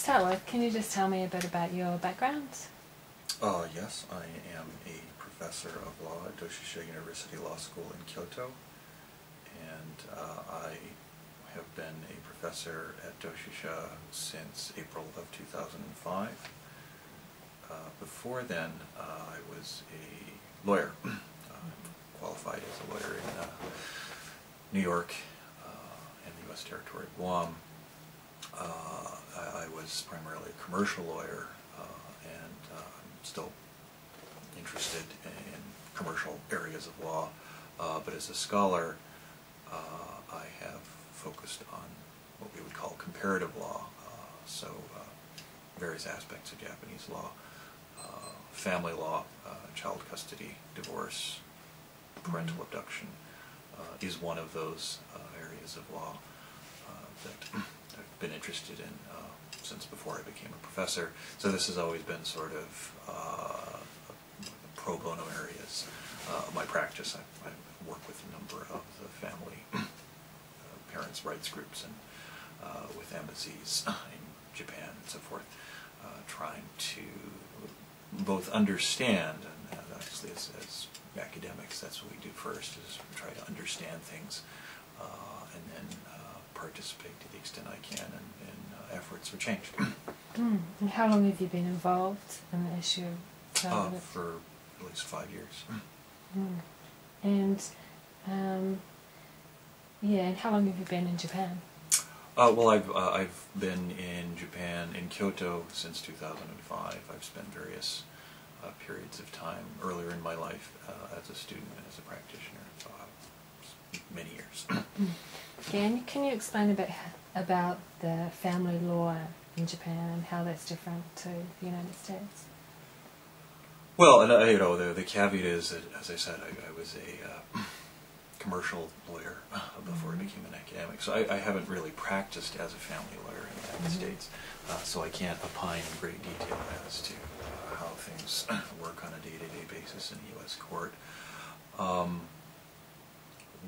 start with, can you just tell me a bit about your background? Yes, I am a professor of law at Doshisha University Law School in Kyoto, and I have been a professor at Doshisha since April of 2005. Before then, I was a lawyer. Qualified as a lawyer in New York and the U.S. territory of Guam. I was primarily a commercial lawyer, and I'm still interested in commercial areas of law, but as a scholar, I have focused on what we would call comparative law, so various aspects of Japanese law, family law, child custody, divorce, parental abduction is one of those areas of law that I've been interested in since before I became a professor. So this has always been sort of pro bono areas of my practice. I work with a number of the family parents' rights groups and with embassies in Japan and so forth, trying to both understand, and obviously as academics, that's what we do first, is try to understand things and then participate to the extent I can in efforts for change. And how long have you been involved in the issue? For at least 5 years. And yeah, and how long have you been in Japan? Well, I've been in Japan, in Kyoto, since 2005. I've spent various periods of time earlier in my life as a student and as a practitioner, so many years. Can you explain a bit about the family law in Japan and how that's different to the United States? Well, and you know, the caveat is that, as I said, I was a commercial lawyer before I became an academic, so I haven't really practiced as a family lawyer in the United States, so I can't opine in great detail as to how things work on a day-to-day basis in the U.S. court.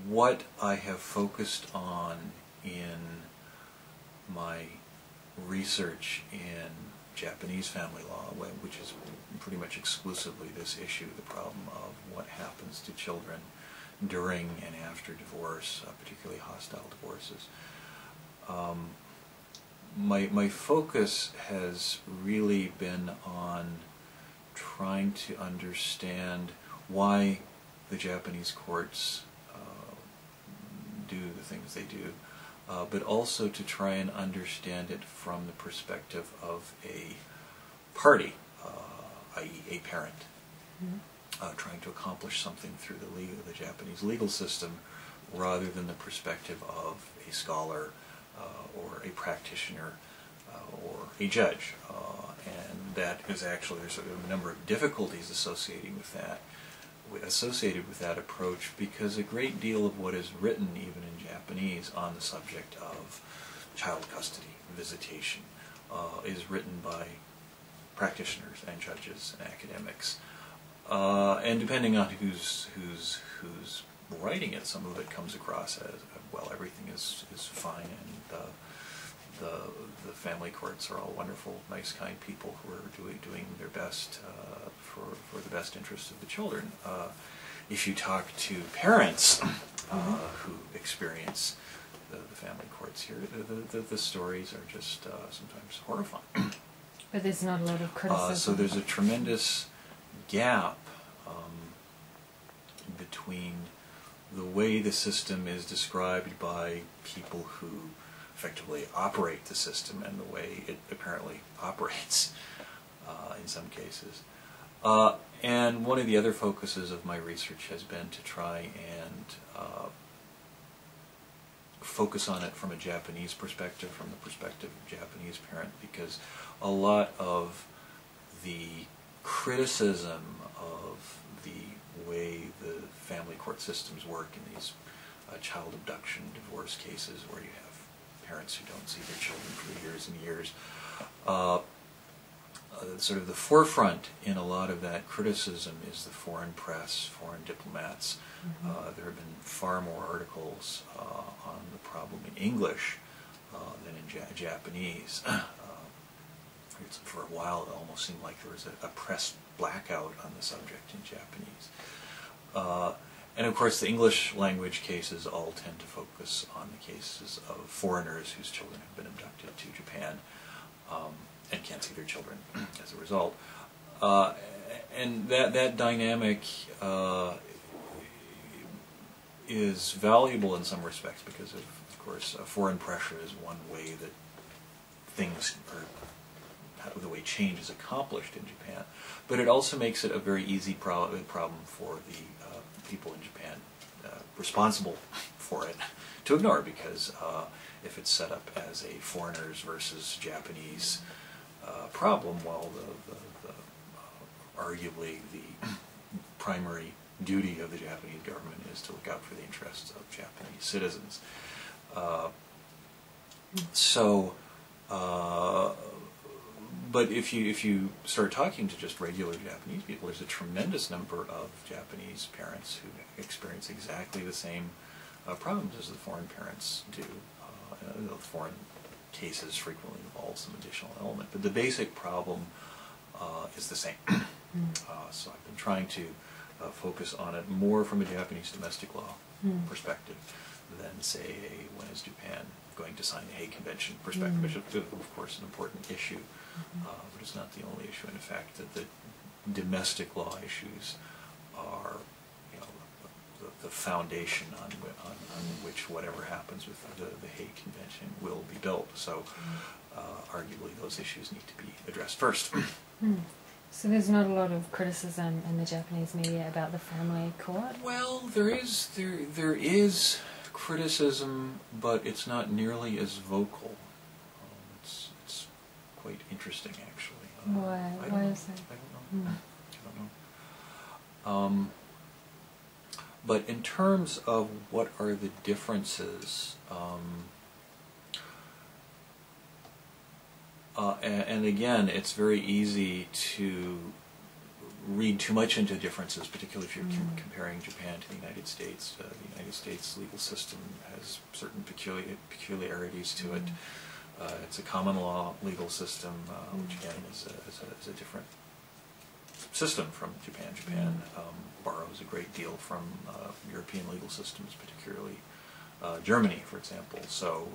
What I have focused on in my research in Japanese family law, which is pretty much exclusively this issue, the problem of what happens to children during and after divorce, particularly hostile divorces. My focus has really been on trying to understand why the Japanese courts do the things they do, but also to try and understand it from the perspective of a party, i.e. a parent, trying to accomplish something through the Japanese legal system, rather than the perspective of a scholar or a practitioner or a judge. And that is actually, there's a number of difficulties associated with that approach, because a great deal of what is written, even in Japanese, on the subject of child custody, visitation, is written by practitioners and judges and academics. And depending on who's writing it, some of it comes across as, well, everything is fine, and the family courts are all wonderful, nice, kind people who are doing their best for the best interest of the children. If you talk to parents who experience the family courts here, the stories are just sometimes horrifying. But there's not a lot of criticism. So there's a tremendous gap between the way the system is described by people who effectively operate the system and the way it apparently operates in some cases. And one of the other focuses of my research has been to try and focus on it from a Japanese perspective, from the perspective of a Japanese parent, because a lot of the criticism of the way the family court systems work in these child abduction, divorce cases, where you have parents who don't see their children for years and years, sort of the forefront in a lot of that criticism is the foreign press, foreign diplomats. There have been far more articles on the problem in English than in Japanese. a while it almost seemed like there was a press blackout on the subject in Japanese. And of course the English language cases all tend to focus on the cases of foreigners whose children have been abducted to Japan and can't see their children as a result. And that dynamic is valuable in some respects because of course, foreign pressure is one way that things are, the way change is accomplished in Japan. But it also makes it a very easy problem for the people in Japan responsible for it to ignore, because if it's set up as a foreigners versus Japanese problem, well, arguably the primary duty of the Japanese government is to look out for the interests of Japanese citizens. But if you start talking to just regular Japanese people, there's a tremendous number of Japanese parents who experience exactly the same problems as the foreign parents do. The foreign cases frequently involve some additional element, but the basic problem is the same. So I've been trying to focus on it more from a Japanese domestic law perspective than, say, when is Japan going to sign the Hague Convention perspective, which is, of course, an important issue, but it's not the only issue. In fact, that the domestic law issues are, you know, the foundation on which whatever happens with the Hague Convention will be built. So, arguably, those issues need to be addressed first. So there's not a lot of criticism in the Japanese media about the family court? Well, there is criticism, but it's not nearly as vocal. It's quite interesting, actually. Why? Why is that? I don't know. But in terms of what are the differences, and again, it's very easy to read too much into differences, particularly if you're comparing Japan to the United States. The United States legal system has certain peculiarities to it. It's a common law legal system, which again is a different system from Japan. Japan borrows a great deal from European legal systems, particularly Germany, for example. So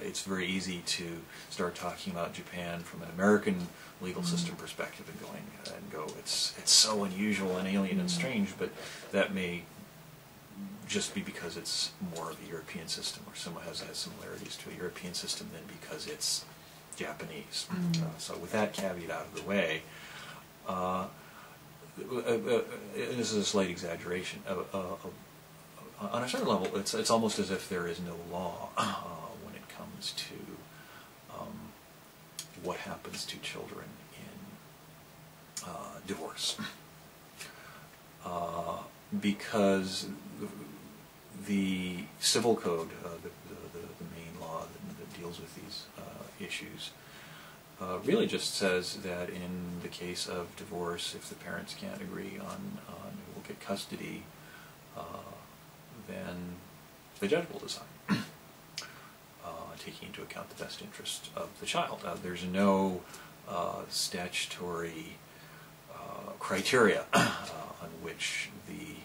it's very easy to start talking about Japan from an American legal system perspective and go, it's so unusual and alien and strange, but that may just be because it's more of a European system, or has similarities to a European system than because it's Japanese. So with that caveat out of the way, this is a slight exaggeration. On a certain level, it's almost as if there is no law when it comes to what happens to children in divorce, because the civil code, the main law that deals with these issues, really just says that in the case of divorce, if the parents can't agree on who will get custody, then the judge will decide, taking into account the best interest of the child. There's no statutory criteria on which the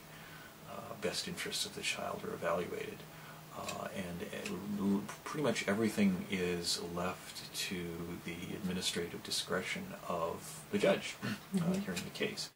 best interests of the child are evaluated, and pretty much everything is left to the administrative discretion of the judge hearing the case.